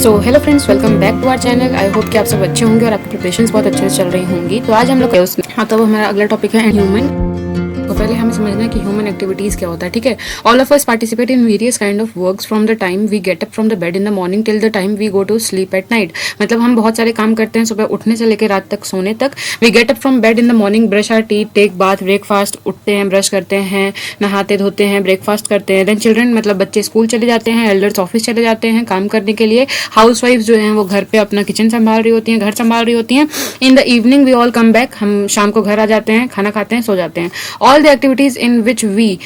So hello friends, welcome back to our channel. I hope कि आप सब अच्छे होंगे और आपकी प्रिपरेशंस बहुत अच्छे से चल रही होंगी। तो आज हम लोग तो हमारा अगला टॉपिक है ह्यूमन। तो पहले हमें समझना है कि ह्यूमन एक्टिविटीज क्या होता है। ठीक है, all of us participate in various kind of works from the time we get up from the bed in the morning till the time we go to sleep at night. मतलब हम बहुत सारे काम करते हैं सुबह उठने से लेकर रात तक सोने तक। We get up from bed in the morning, brush our teeth, take bath, breakfast, उठते हैं, ब्रश करते हैं, नहाते धोते हैं, ब्रेकफास्ट करते हैं। देन चिल्ड्रन मतलब बच्चे स्कूल चले जाते हैं, एल्डर्स ऑफिस चले जाते हैं काम करने के लिए। हाउस वाइफ जो हैं वो घर पे अपना किचन संभाल रही होती हैं, घर संभाल रही होती हैं। In the evening we all come back, हम शाम को घर आ जाते हैं, खाना खाते हैं, सो जाते हैं। All the activities in which we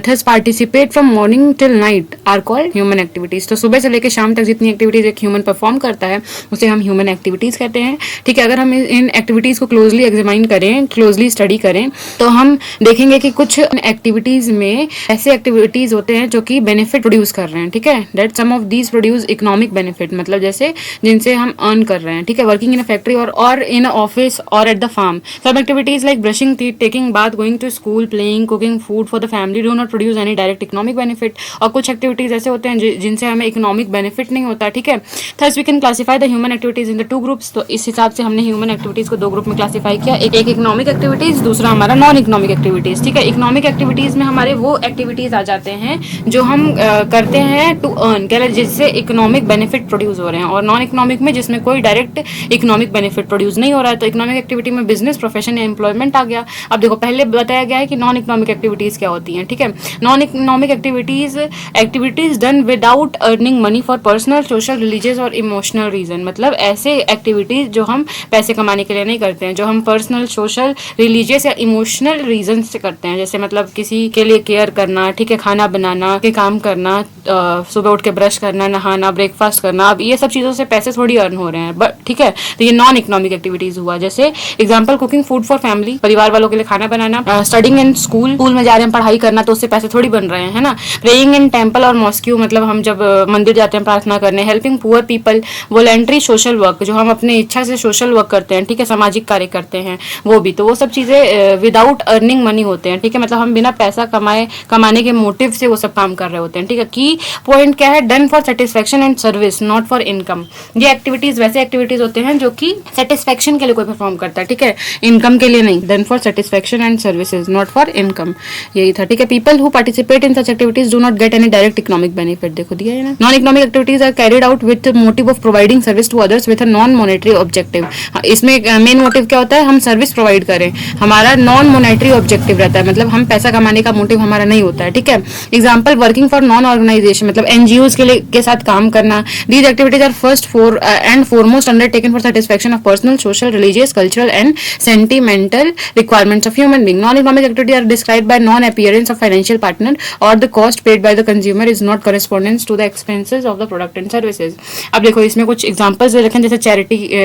thus participate from morning till night are called human activities। तो सुबह से लेकर शाम तक जितनी एक्टिविटीज एक ह्यूमन परफॉर्म करता है उसे हम ह्यूमन एक्टिविटीज कहते हैं। ठीक है, अगर हम इन एक्टिविटीज को क्लोजली एग्जामाइन करें, क्लोजली स्टडी करें, तो हम देखेंगे कि कुछ एक्टिविटीज में ऐसे एक्टिविटीज होते हैं जो कि बेनिफिट प्रोड्यूस कर रहे हैं। ठीक है, that some of these produce economic benefit, मतलब जैसे जिनसे हम अर्न कर रहे हैं। ठीक है, वर्किंग इन अ फैक्ट्री और इन अ ऑफिस और at the farm. Some activities like brushing teeth, taking bath, going to school, playing, cooking food for the family do not produce any direct economic benefit. और कुछ activities ऐसे होते हैं जिनसे हमें economic benefit नहीं होता। ठीक है, thus we can classify the human activities in the two groups. तो इस हिसाब से हमने ह्यूमन एक्टिविटीज को दो ग्रुप में क्लासिफाई किया, एक इकोनॉमिक एक्टिविटीज, दूसरा हमारा नॉन इकोनॉमिक एक्टिविटीज। ठीक है, इकोनॉमिक एक्टिविटीज में हमारे वो एक्टिविटीज आ जाते हैं जो हम करते हैं टू अर्न, क्या जिससे इकोनॉमिक बेनिफिट प्रोड्यूस हो रहे हैं, और नॉन इकोनॉमिक में जिसमें कोई डायरेक्ट इकोनॉमिक बेनिफिट प्रोड्यूस नहीं हो रहा है। तो इकोनॉमिक एक्टिविटी में बिजनेस, प्रोफेशन या एम्प्लॉयमेंट आ गया। अब देखो, पहले बताया गया है कि नॉन इकोनॉमिक एक्टिविटीज क्या होती हैं। ठीक है, non economic activities done without earning money for personal, social, religious और इमोशनल रीजन। मतलब ऐसे एक्टिविटीज जो हम पैसे कमाने के लिए नहीं करते हैं, जो हम पर्सनल, सोशल, रिलीजियस या इमोशनल रीजन से करते हैं। जैसे मतलब किसी के लिए केयर करना, ठीक है, खाना बनाना, के काम करना, सुबह उठ के ब्रश करना, नहाना, ब्रेकफास्ट करना। अब ये सब चीजों से पैसे थोड़ी अर्न हो रहे हैं, बट ठीक है, तो ये नॉन इकोनॉमिक एक्टिविटीज हुआ। जैसे example, cooking food for family, परिवार वालों के लिए खाना बनाना। स्टडिंग इन स्कूल, स्कूल में जा रहे हैं पढ़ाई करना, तो उससे पैसे थोड़ी बन रहे हैं, है ना। प्रेइंग इन टेम्पल और मॉस्क्यू, मतलब हम जब मंदिर जाते हैं प्रार्थना करने। Helping poor people, voluntary social work, जो हम अपने इच्छा से सोशल वर्क करते हैं। ठीक है, सामाजिक कार्य करते हैं, वो भी। तो वो सब चीजें विदाउट अर्निंग मनी होते हैं। ठीक है, मतलब हम बिना पैसा कमाने के मोटिव से वो सब काम कर रहे होते हैं। ठीक है, की पॉइंट क्या है, done for satisfaction and service, not for income. ये एक्टिविटीज वैसे एक्टिविटीज होते हैं जो कि सेटिस्फेक्शन के लिए कोई परफॉर्म करता है। ठीक है, इनकम के लिए नहीं। Done for satisfaction and services, not for income, यही था। ठीक है, people who participate in such activities do not get any direct economic benefit. देखो दिया है ना। Non economic activities are carried out with motive of providing service to others with a non monetary objective. इसमें main motive क्या होता है, हम service provide करें, हमारा नॉन मॉनेटरी ऑब्जेक्टिव रहता है, मतलब हम पैसा कमाने का मोटिव हमारा नहीं होता है। ठीक है, example, working for non organisation, मतलब एनजीओ के साथ काम करना। These activities are first and foremost undertaken for satisfaction of personal, social, religious, cultural and sentimental requirements of human being. Non economic activity are described by non appearance of financial partner और the cost paid by the consumer is not correspondence to the expenses of the product and services. अब देखो, इसमें कुछ examples दे रखे हैं, जैसे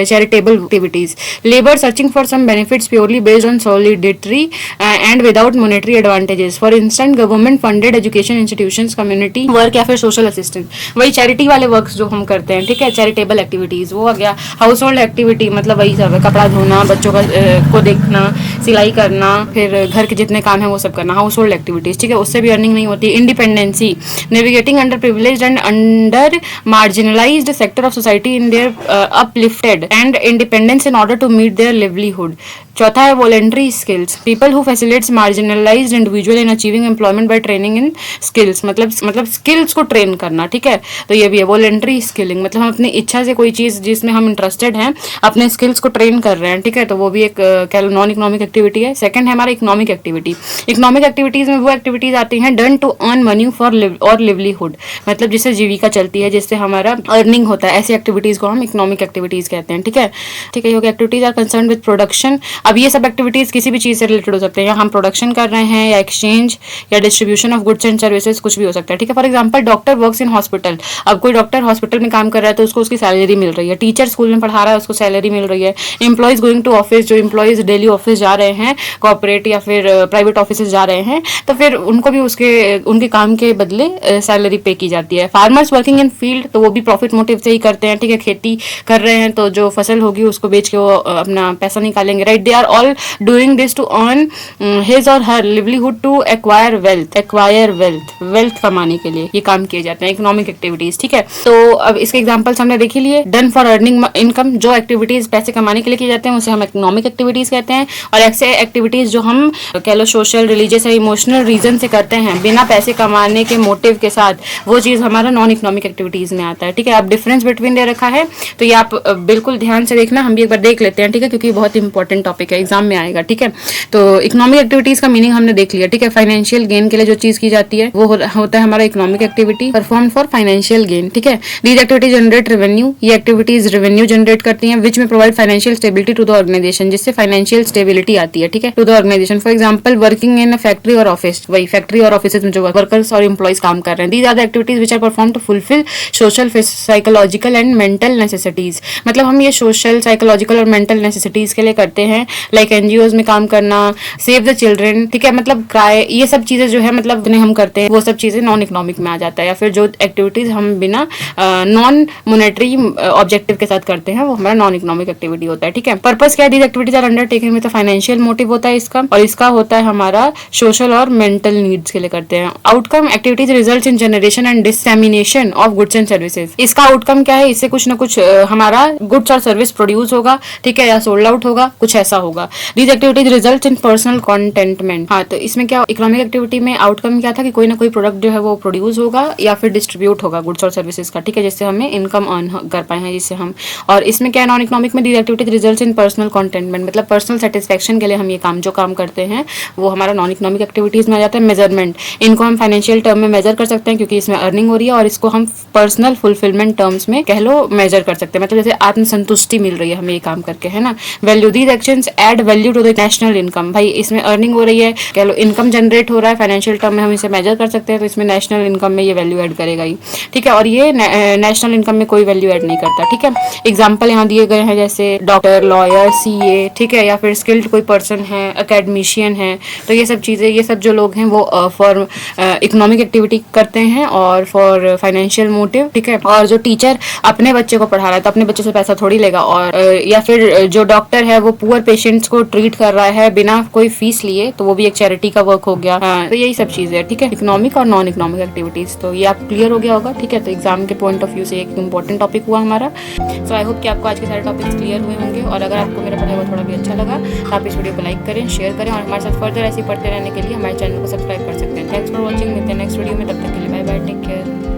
charitable activities, labour searching for some benefits purely based on solidarity and without monetary advantages. For instant, government funded education institutions, community work या फिर social assistance. वही चैरिटी वाले वर्क्स जो हम करते हैं। ठीक है, चैरिटेबल एक्टिविटीज वो आ गया। हाउस होल्ड एक्टिविटी, मतलब वही सब है, कपड़ा धोना, बच्चों को देखना, सिलाई करना, फिर घर के जितने काम है वो सब करना, हाउस होल्ड एक्टिविटीज। ठीक है, उससे भी अर्निंग नहीं होती। Independency, navigating under privileged and under marginalized sector of society in their uplifted and independence in order to meet their livelihood. चौथा है voluntary skills, people who facilitates marginalized individual in achieving employment by training in skills, मतलब skills को train करना। ठीक है, तो ये भी है वॉलेंट्री स्किलिंग, मतलब हम अपनी इच्छा से कोई चीज जिसमें हम इंटरेस्टेड हैं अपने स्किल्स को ट्रेन कर रहे हैं। ठीक है, तो वो भी एक नॉन इकोनॉमिक एक्टिविटी है। सेकंड है हमारा इकोनॉमिक एक्टिविटी। इकोनॉमिक एक्टिविटीज में वो एक्टिविटीज आती हैं done to earn money for और लिवलीहुड, मतलब जिससे जीविका चलती है, जिससे हमारा अर्निंग होता है। ऐसी एक्टिविटीज को हम इकोनॉमिक एक्टिविटीज कहते हैं। ठीक है, ठीक है, activities are concern with production. अब ये सब एक्टिविटीज किसी भी चीज से रिलेटेड हो सकते हैं, या हम प्रोडक्शन कर रहे हैं, या एक्सचेंज या distribution of goods and services, कुछ भी हो सकता है। ठीक है, for example, doctor works in hospital. अब कोई डॉक्टर हॉस्पिटल में काम कर रहा है तो उसको उसकी सैलरी मिल रही है। टीचर स्कूल में पढ़ा रहा है, उसको सैलरी मिल रही है। एम्प्लॉयज गोइंग टू ऑफिस, जो एम्प्लॉयज डेली ऑफिस जा रहे हैं, कॉर्पोरेट या फिर प्राइवेट ऑफिस जा रहे हैं, तो फिर उनको भी उनके काम के बदले सैलरी पे की जाती है। फार्मर्स वर्किंग इन फील्ड, तो वो भी प्रॉफिट मोटिव से ही करते हैं। ठीक है, खेती कर रहे हैं तो जो फसल होगी उसको बेच के वो अपना पैसा निकालेंगे। Right, they they are all doing this to earn his or her livelihood, to acquire wealth कमाने के लिए ये काम किए जाते हैं, इकोनॉमिक एक्टिविटीज। ठीक है, तो अब इसके एग्जांपल्स हमने देख ही लिए। डन फॉर अर्निंग इनकम, जो एक्टिविटीज पैसे कमाने के लिए की जाते हैं उसे हम इकोनॉमिक एक्टिविटीज कहते हैं। और ऐसे एक्टिविटीज जो हम कह लो सोशल, रिलीजियस या इमोशनल रीजन से करते हैं बिना पैसे कमाने के मोटिव के साथ, वो चीज हमारा नॉन इकोनॉमिक एक्टिविटीज में आता है। ठीक है, अब डिफरेंस बिटवीन दे रखा है, तो ये आप बिल्कुल ध्यान से देखना, हम भी एक बार देख लेते हैं। ठीक है, क्योंकि बहुत इंपॉर्टेंट टॉपिक है, एग्जाम में आएगा। ठीक है, तो इकोनॉमिक एक्टिविटीज का मीनिंग हमने देख लिया। ठीक है, फाइनेंशियल गेन के लिए जो चीज की जाती है वो होता है हमारा economic activity, perform for financial gain. ठीक है, दीज एक्टिविटीज जनरेट रेवेन्यू, ये एक्टिविटीज रेवेन्यू जनरेट करती हैं, विच में provide financial stability to the organization, जिससे फाइनेंशियल स्टेबिलिटी आती है। ठीक है, to the organization. For example working in a factory और ऑफिस, वही फैक्ट्री और ऑफिस में जो वर्कर्स और एम्प्लॉइज काम कर रहे हैं। These are the activities which are perform to fulfil social, psychological and mental necessities. मतलब हम ये सोशल, साइकोलॉजिकल और मेंटल नेसेसिटीज के लिए करते हैं, लाइक एनजीओज में काम करना, सेव द चिल्ड्रन। ठीक है, मतलब क्राई, ये सब चीजें जो है मतलब हम करते हैं, वो सब चीजें नॉन इकोनॉमिक में आ जाता है। या फिर जो एक्टिविटीज हम बिना नॉन मॉनेटरी ऑब्जेक्टिव के साथ करते हैं वो हमारा नॉन इकोनॉमिक एक्टिविटी होता है। ठीक है, पर्पस क्या है, these activities are undertaken with financial motive होता है इसका, और इसका होता है हमारा सोशल और मेंटल नीड्स के लिए करते हैं। Outcome activities result in generation and डिससेमिनेशन of goods and services. इसका आउटकम क्या है, इससे कुछ ना कुछ हमारा गुड्स और सर्विस प्रोड्यूस होगा। ठीक है, या सोल्ड आउट होगा, कुछ ऐसा होगा। These activities result in personal contentment. हाँ, तो इसमें क्या इकोनॉमिक एक्टिविटी में आउटकम क्या था कि कोई ना कोई प्रोडक्ट जो है वो प्रोड्यूस होगा या फिर डिस्ट्रीब्यूट होगा गुड्स और सर्विसेज का। ठीक है, जिससे हमें इनकम अर्न कर पाए हैं, जिससे हम। और इसमें क्या नॉन इकोनॉमिक में these activities result in personal contentment, मतलब पर्सनल सेटिस्फेक्शन के लिए हम ये काम जो काम करते हैं वो हमारा नॉन इकोनॉमिक एक्टिविटीज में आ जाता है। मेजरमेंट, इनको हम फाइनेंशियल टर्म में मेजर कर सकते हैं क्योंकि इसमें अर्निंग हो रही है, और इसको हम पर्सनल फुलफिलमेंट टर्म्स में कह लो मेजर कर सकते हैं, मतलब जैसे आत्मसंतुष्टि मिल रही है हमें ये काम करके, है ना। Value, these actions add value to the national income. भाई इसमें अर्निंग हो रही है, कह लो इनकम जनरेट हो रहा है, फाइनेंशियल टर्म में हम इसे मेजर कर सकते हैं, तो इसमें नेशनल इनकम में ये वैल्यू ऐड करेगा ही। ठीक है, और ये नेशनल इनकम में कोई वैल्यू ऐड नहीं करता। ठीक है, एग्जाम्पल यहाँ दिए गए हैं जैसे डॉक्टर, लॉयर, सीए। ठीक है, या फिर स्किल्ड कोई पर्सन है, अकेडमिशियन है, तो ये सब चीज़ें, ये सब जो लोग हैं वो फॉर इकोनॉमिक एक्टिविटी करते हैं और फॉर फाइनेंशियल मोटिव। ठीक है, और जो टीचर अपने बच्चे को पढ़ा रहा है तो अपने बच्चे से पैसा थोड़ी लेगा, और या फिर जो डॉक्टर है वो पुअर पेशेंट्स को ट्रीट कर रहा है बिना कोई फीस लिए, तो वो भी एक चैरिटी का वर्क हो गया। तो यही सब चीजें है। ठीक है, इकोनॉमिक और नॉन इकोनॉमिक एक्टिविटीज, तो ये आप क्लियर हो गया होगा। ठीक है, तो एग्जाम के पॉइंट ऑफ व्यू से एक इंपॉर्टेंट टॉपिक हुआ हमारा। सो आई होप कि आपको आज के सारे टॉपिक्स क्लियर हुए होंगे, और अगर आपको मेरा पढ़ाई हुआ थोड़ा भी अच्छा लगा तो आप इस वीडियो को लाइक करें, शेयर करें, और हमारे साथ फर्दर ऐसे पढ़ते रहने के लिए हमारे चैनल को सब्सक्राइब कर सकते हैं। थैंक्स फॉर वॉचिंग, मिलते हैं नेक्स्ट वीडियो में, तब तक के लिए बाय बाय, टेक केयर।